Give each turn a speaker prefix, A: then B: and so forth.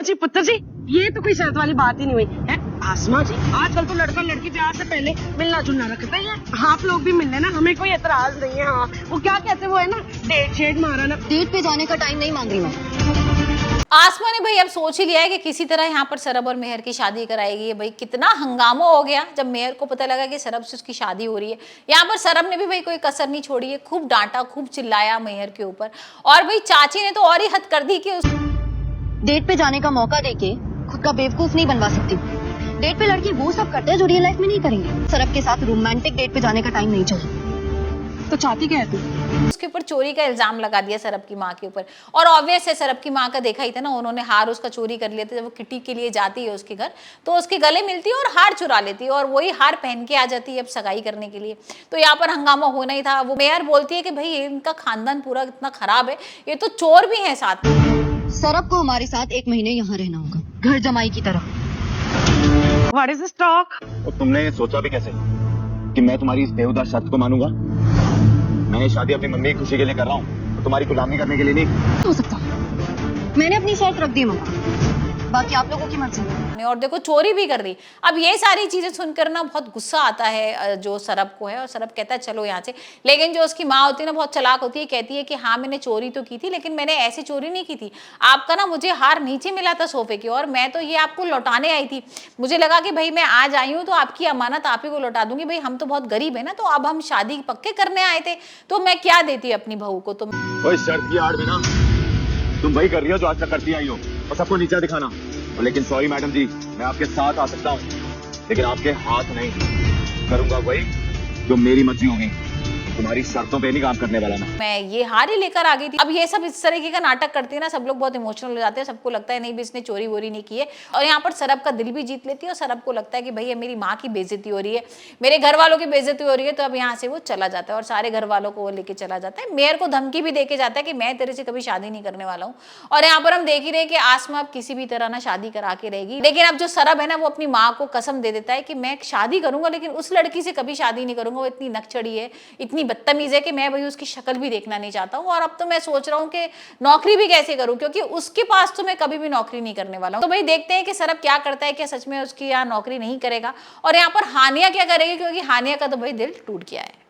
A: जी पुत्र जी, ये तो कोई शर्त वाली बात ही नहीं हुई है। आसमा जी, आजकल तो लड़का लड़की प्यार से पहले मिलना जुलना रखते हैं। आप लोग भी मिल लेना, हमें कोई एतराज नहीं है। हाँ, वो क्या कहते वो है ना, डेट शेड मारा ना।
B: डेट पे जाने का टाइम नहीं मांग रही मैं।
C: आसमा ने भाई अब सोच ही लिया है कि किसी तरह यहाँ पर सरब और मेहर की शादी कराएगी। भाई कितना हंगामा हो गया जब मेहर को पता लगा कि सरब से उसकी शादी हो रही है। यहाँ पर सरब ने भी भाई कोई कसर नहीं छोड़ी है, खूब डांटा, खूब चिल्लाया मेहर के ऊपर। और भाई चाची ने तो और ही हद कर दी कि
B: डेट पे जाने का मौका देके खुद का बेवकूफ नहीं बनवा सकती। डेट पे लड़की वो सब करते हैं जो रियल लाइफ में नहीं करेंगे। सरब के साथ रोमांटिक डेट पे जाने का टाइम नहीं चाहिए।
A: तो चाहती क्या है तू?
C: उसके ऊपर चोरी का इल्जाम लगा दिया सरब की माँ के ऊपर। और ऑब्वियस है, सरब की माँ का देखा ही था ना, उन्होंने हार उसका चोरी कर लिया था। जब वो किटी के लिए जाती है उसके घर तो उसके गले मिलती है और हार चुरा लेती है और वही हार पहन के आ जाती है अब सगाई करने के लिए। तो यहाँ पर हंगामा होना ही था। वो मेहर बोलती है कि भाई इनका खानदान पूरा इतना खराब है, ये तो चोर भी है साथ में।
B: सरब को हमारे साथ 1 महीने यहाँ रहना होगा, घर जमाई की तरह।
A: What is this talk?
D: और तुमने सोचा भी कैसे कि मैं तुम्हारी इस बेहुदा शर्त को मानूंगा? मैं ये शादी अपनी मम्मी की खुशी के लिए कर रहा हूँ, तो तुम्हारी गुलामी करने के लिए नहीं
B: हो सकता। मैंने अपनी शर्त रख दी मम्मा, बाकी आप लोगों की मर्जी।
C: और देखो चोरी भी कर रही। अब ये सारी चीजें सुनकर ना बहुत गुस्सा आता है जो सरब को है। और सरब कहता है चलो यहाँ से। लेकिन जो उसकी माँ होती है ना, बहुत चालाक होती है, कहती है कि हाँ मैंने चोरी तो की थी, लेकिन मैंने ऐसी चोरी नहीं की थी। आपका ना मुझे हार नीचे मिला था सोफे की और मैं तो ये आपको लौटाने आई थी। मुझे लगा कि भाई मैं आज आई हूँ तो आपकी अमानत आप ही को लौटा दूंगी। भाई हम तो बहुत गरीब है ना, तो अब हम शादी पक्के करने आए थे, तो मैं क्या देती अपनी बहू को। तो
D: शर्त की आड़ में ना तुम वही कर रही हो जो आज तक करती आई हो, और सबको नीचा दिखाना। लेकिन सॉरी मैडम जी, मैं आपके साथ आ सकता हूँ, लेकिन आपके हाथ नहीं। करूंगा वही जो मेरी मर्जी होगी, तुम्हारी शर्तों पे नहीं काम करने वाला
C: मैं ये हार ही लेकर आ गई थी। अब ये सब इस तरीके का नाटक करती है ना, सब लोग बहुत इमोशनल हो जाते हैं। सबको लगता है नहीं भी इसने चोरी वोरी नहीं की है। और यहाँ पर सरब का दिल भी जीत लेती है और सरब को लगता है कि भाई मेरी माँ की बेइज्जती हो रही है, मेरे घर वालों की बेइज्जती हो रही है। तो अब यहाँ से वो चला जाता है और सारे घर वालों को वो लेके चला जाता है। मेयर को धमकी भी देके जाता है कि मैं तेरे से कभी शादी नहीं करने वाला हूँ। और यहाँ पर हम देख ही रहे कि आसमा अब किसी भी तरह ना शादी करा के रहेगी। लेकिन अब जो सरब है ना, वो अपनी माँ को कसम दे देता है कि मैं शादी करूंगा, लेकिन उस लड़की से कभी शादी नहीं करूंगा। वो इतनी नकचड़ी है, इतनी बदतमीज है कि मैं भाई उसकी शक्ल भी देखना नहीं चाहता हूँ। और अब तो मैं सोच रहा हूँ कि नौकरी भी कैसे करूँ, क्योंकि उसके पास तो मैं कभी भी नौकरी नहीं करने वाला हूँ। तो भाई देखते हैं कि सरब क्या करता है, क्या सच में उसकी यहाँ नौकरी नहीं करेगा और यहाँ पर हानिया क्या करेगी, क्योंकि हानिया का तो भाई दिल टूट गया है।